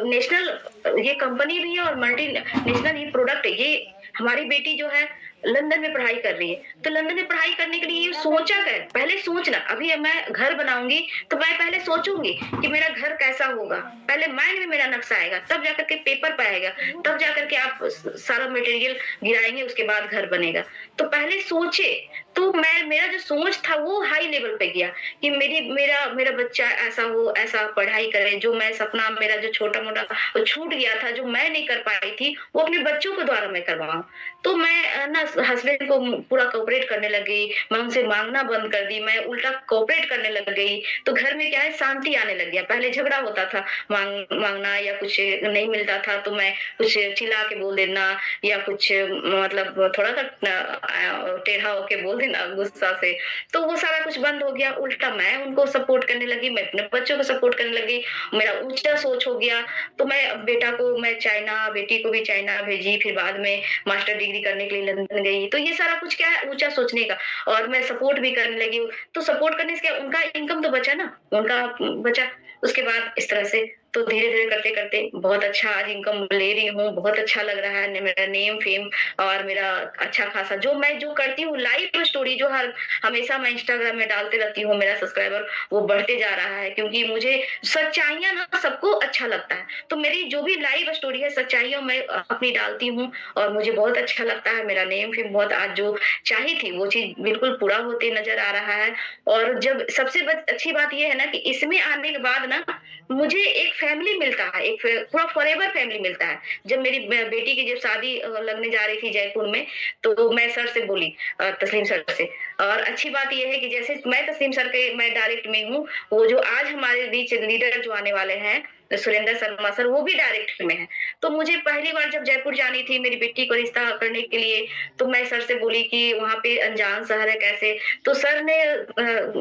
नेशनल ये कंपनी भी है और मल्टी नेशनल ये प्रोडक्ट है। ये हमारी बेटी जो है लंदन में पढ़ाई कर रही है, तो लंदन में पढ़ाई करने के लिए ये सोचा कर पहले सोचना, अभी मैं घर बनाऊँगी, तो मैं पहले सोचूँगी कि मेरा घर कैसा होगा, पहले माइंड में मेरा नक्शा आएगा, तब जाकर के पेपर पे आएगा, तब जाकर के आप सारा मटेरियल गिराएँगे, उसके बाद घर बनेगा। तो पहले सोचे, तो मेरा जो सोच था वो हाई लेवल पे गया कि मेरा मेरा बच्चा ऐसा हो, ऐसा पढ़ाई करे, जो मैं सपना मेरा जो छोटा-मोटा छूट गया था, जो मैं नहीं कर पाई थी, वो अपने बच्चों के द्वारा मैं करवाऊँ। तो मैं ना हस्बैंड को पूरा कोऑपरेट करने लग गई, मैं उनसे माँगना बंद कर दी, मैं उल्टा कोऑपरेट करने लग गई, तो घर में क्या है शांति आने लग गया। पहले झगड़ा होता था, माँगना या कुछ नहीं मिलता था तो मैं कुछ चिल्ला के बोल देना या कुछ मतलब थोड़ा-सा टेढ़ा होके बोल देना गुस्सा से, तो वो सारा कुछ बंद हो गया। उल्टा मैं उनको सपोर्ट करने लगी, मैं अपने बच्चों को सपोर्ट करने लगी, मेरा ऊँचा सोच हो गया। तो मैं बेटा को मैं चाइना, बेटी को भी चाइना भेजी, फिर बाद में मास्टर डिग्री करने के लिए लंदन गई। तो ये सारा कुछ क्या है ऊँचा सोचने का और मैं सपोर्ट भी करने लगी। तो सपोर्ट करने से क्या उनका इनकम तो बचा ना, उनका बचा। उसके बाद इस तरह से तो धीरे-धीरे करते-करते बहुत अच्छा आज इनकम ले रही हूँ, बहुत अच्छा लग रहा है। मेरा नेम फेम और मेरा अच्छा खासा जो मैं जो करती हूँ लाइव स्टोरी जो हर हमेशा मैं इंस्टाग्राम में डालती रहती हूँ, मेरा सब्सक्राइबर वो बढ़ते जा रहा है क्योंकि मुझे सच्चाइयाँ ना सबको अच्छा लगता है। तो मेरी जो भी लाइव स्टोरी है सच्चाइयाँ मैं अपनी डालती हूँ और मुझे बहुत अच्छा लगता है। मेरा नेम फेम बहुत आज जो चाही थी वो चीज़ बिल्कुल पूरा होते नज़र आ रहा है और जब सबसे अच्छी बात ये है ना कि इसमें आने के बाद ना मुझे एक फैमिली मिलता है, एक पूरा फॉरएवर फैमिली मिलता है। जब मेरी बेटी की जब शादी लगने जा रही थी जयपुर में, तो मैं सर से बोली तस्लीम सर से और अच्छी बात ये है कि जैसे मैं तस्लीम सर के मैं डायरेक्ट में हूँ, वो जो आज हमारे बीच लीडर जो आने वाले हैं, सुरेंद्र शर्मा सर, वो भी डायरेक्ट में हैं। तो मुझे पहली बार जब जयपुर जानी थी मेरी बेटी को रिश्ता करने के लिए, तो मैं सर से बोली कि वहाँ पे अनजान शहर है कैसे? तो सर ने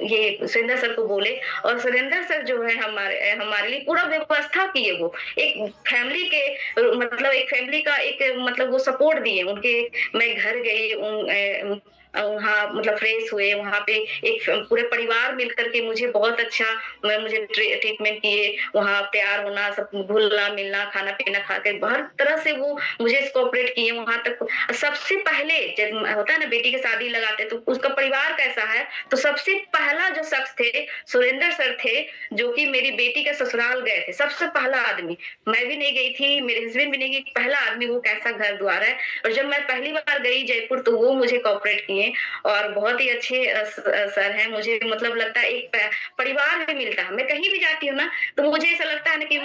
ये सुरेंद्र सर को बोले और सुरेंद्र सर जो है हमारे लिए पूरा व्यवस्था किए वो। एक फैमिली के मतलब एक फैमिली का एक मतलब वो सपोर्ट दिए। उनके मैं घर गई वहाँ मतलब फ्रेश हुए, वहाँ पे एक पूरे परिवार मिलकर के मुझे बहुत अच्छा मुझे ट्रीटमेंट किए, वहाँ तैयार होना, सब घुलना-मिलना, खाना-पीना खा के हर तरह से वो मुझे कोऑपरेट किए वहाँ तक। सबसे पहले जब होता है ना बेटी की शादी लगाते तो उसका परिवार कैसा है, तो सबसे पहला जो शख्स थे, सुरेंद्र सर थे, जो कि मेरी बेटी के ससुराल गए थे, सबसे पहला आदमी। मैं भी नहीं गई थी, मेरे हस्बैंड भी नहीं गए, पहला आदमी वो कैसा घर-द्वार है और जब मैं पहली बार गई जयपुर तो वो मुझे कोऑपरेट किए और बहुत ही अच्छे सर हैं। मुझे मतलब लगता है एक परिवार भी मिलता है। मैं कहीं भी जाती हूँ ना, तो मुझे ऐसा लगता है ना कि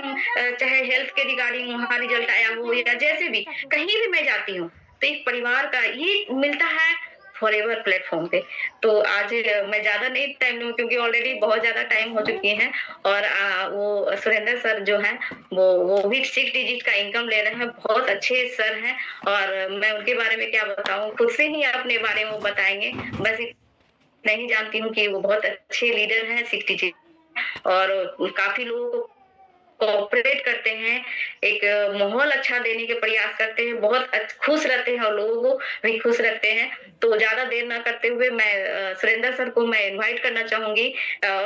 चाहे हेल्थ के रिगार्डिंग वहाँ रिजल्ट आया हो या जैसे भी, कहीं भी मैं जाती हूँ, तो एक परिवार का ये मिलता है फॉरएवर प्लेटफ़ॉर्म पे। तो आज मैं ज़्यादा नहीं टाइम लूँ क्योंकि ऑलरेडी बहुत ज़्यादा टाइम हो चुकी है और वो सुरेंद्र सर जो हैं, वो भी 6 डिजिट का इनकम ले रहे हैं, बहुत अच्छे सर हैं और मैं उनके बारे में क्या बताऊँ, खुद से ही अपने बारे में वो बताएँगे। बस इतना ही जानती हूँ कि वो बहुत अच्छे लीडर हैं, 6 डिजिट और काफ़ी लोगों को कोऑपरेट करते हैं, एक माहौल अच्छा देने के प्रयास करते हैं, बहुत खुश रहते हैं और लोगों को भी खुश रखते हैं। तो ज़्यादा देर ना करते हुए मैं सुरेंद्र सर को मैं इनवाइट करना चाहूँगी।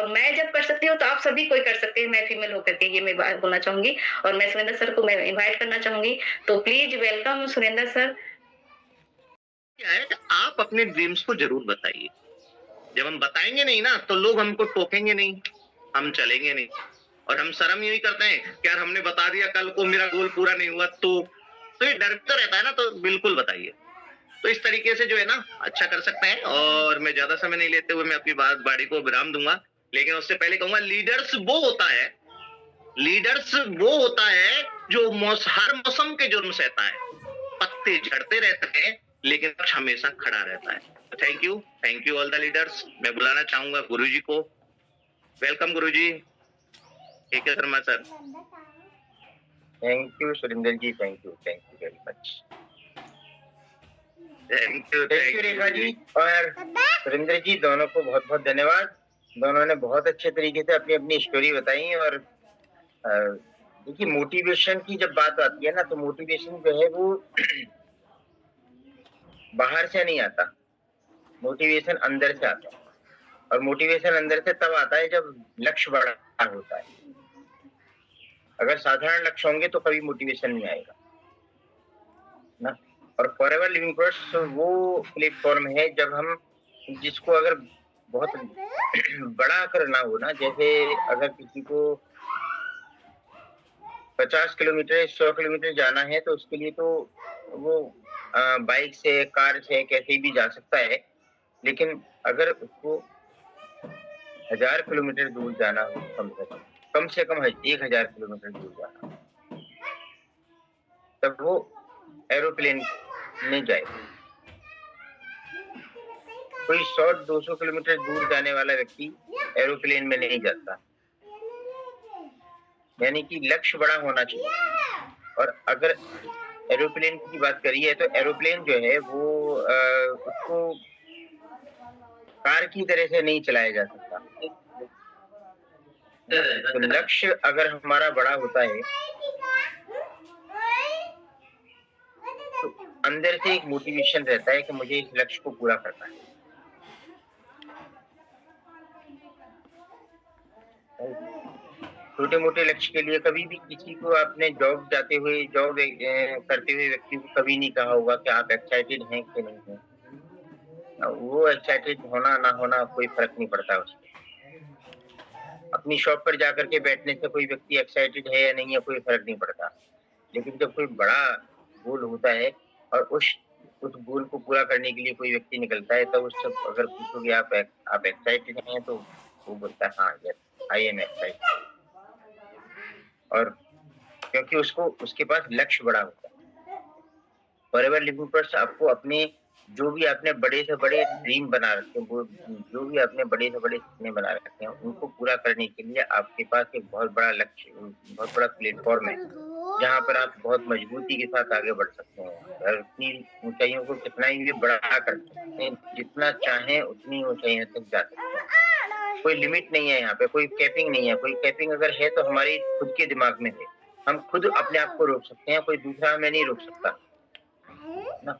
मैं जब कर सकती हूँ तो आप सभी कोई कर सकते हैं, मैं फीमेल होकर के ये मैं बात बोलना चाहूँगी और मैं सुरेंद्र सर को मैं इनवाइट करना चाहूँगी। तो प्लीज़ वेलकम सुरेंद्र सर। क्या है कि आप अपने ड्रीम्स को जरूर बताइए। जब हम बताएंगे नहीं ना तो लोग हमको टोकेंगे नहीं, हम चलेंगे नहीं और हम शर्म यही करते हैं कि यार हमने बता दिया कल को मेरा गोल पूरा नहीं हुआ तो ये डर तो रहता है ना, तो बिल्कुल बताइए। तो इस तरीके से जो है ना अच्छा कर सकते हैं और मैं ज्यादा समय नहीं लेते हुए मैं अपनी बाड़ी को विराम दूंगा, लेकिन उससे पहले कहूंगा लीडर्स वो होता है जो हर मौसम के जुर्म सहता है। पत्ते झड़ते रहते हैं लेकिन वृक्ष हमेशा खड़ा रहता है। Thank you all the leaders. मैं बुलाना चाहूंगा गुरु जी को। Welcome Guruji. K Sharma sir. Thank you Surendra ji, thank you very much. Thank you Rekha ji और सुरेंद्र जी दोनों को बहुत बहुत धन्यवाद। दोनों ने बहुत अच्छे तरीके से अपनी अपनी स्टोरी बताई। और देखिए, मोटिवेशन की जब बात आती है ना, तो मोटिवेशन जो है वो बाहर से नहीं आता, मोटिवेशन अंदर से आता है। और मोटिवेशन अंदर से तब आता है जब लक्ष्य बड़ा होता है। अगर साधारण लक्ष्य होंगे तो कभी मोटिवेशन नहीं आएगा ना। और फॉरएवर लिविंग प्रोसेस वो प्लेटफॉर्म है जब हम जिसको अगर बहुत बड़ा करना हो ना, जैसे अगर किसी को 50 किलोमीटर 100 किलोमीटर जाना है तो उसके लिए तो वो बाइक से, कार से, कैसे भी जा सकता है। लेकिन अगर उसको 1000 किलोमीटर दूर जाना हो, कम से कम 1000 किलोमीटर दूर जाना हो, तब वो एरोप्लेन में जाए। कोई 100-200 किलोमीटर दूर जाने वाला व्यक्ति एरोप्लेन में नहीं जाता। यानी कि लक्ष्य बड़ा होना चाहिए। और अगर एरोप्लेन की बात करिए तो एरोप्लेन जो है वो उसको कार की तरह से नहीं चलाया जा सकता। तो लक्ष्य अगर हमारा बड़ा होता है तो अंदर से एक मोटिवेशन रहता है कि मुझे इस लक्ष्य को पूरा करना है। छोटे मोटे लक्ष्य के लिए कभी भी किसी को आपने जॉब करते हुए व्यक्ति को कभी नहीं कहा होगा कि आप एक्साइटेड हैं कि नहीं हैं। वो एक्साइटेड होना ना होना कोई फर्क नहीं पड़ता उससे। अपनी शॉप पर जाकर के बैठने से कोई व्यक्ति एक्साइटेड है या नहीं है कोई फर्क नहीं पड़ता। लेकिन जब कोई बड़ा गोल होता है और उस गोल को पूरा करने के लिए कोई व्यक्ति निकलता है, तब उससे अगर पूछोगे आप एक्साइटेड हैं, तो वो बोलता है हाँ यस आई एम एक्साइटेड। और क्योंकि उसको उसके पास लक्ष्य बड़ा होता है। फॉरएवर लिविंग पर आपको अपने जो भी आपने बड़े से बड़े ड्रीम बना रखे हैं, वो जो भी आपने बड़े से बड़े सपने बना रखे हैं, उनको पूरा करने के लिए आपके पास एक बहुत बड़ा लक्ष्य, बहुत बड़ा प्लेटफॉर्म है जहाँ पर आप बहुत मजबूती के साथ आगे बढ़ सकते हैं। और अपनी ऊंचाइयों को कितना ही बड़ा कर सकते हैं, जितना चाहें उतनी ऊंचाइयों तक जा सकते हैं। कोई लिमिट नहीं है यहाँ पे, कोई कैपिंग नहीं है। कोई कैपिंग अगर है तो हमारी खुद के दिमाग में है। हम खुद अपने आप को रोक सकते हैं, कोई दूसरा हमें नहीं रोक सकता ना।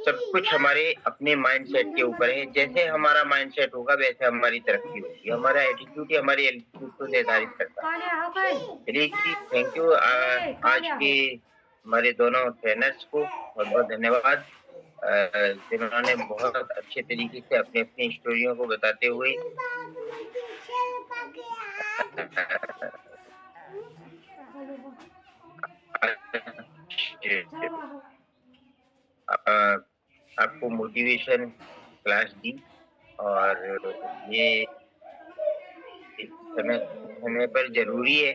सब कुछ हमारे अपने माइंडसेट के ऊपर है। जैसे हमारा माइंडसेट होगा वैसे हमारी तरक्की होगी। हमारा एटीट्यूड ही हमारी एल्टीट्यूड को निर्धारित करता है। चलिए जी, थैंक यू। आज के हमारे दोनों ट्रेनर्स को बहुत बहुत धन्यवाद, जिन्होंने बहुत अच्छे तरीके से अपनी अपनी स्टोरियों को बताते हुए आपको मोटिवेशन क्लास दी। और ये समय समय पर जरूरी है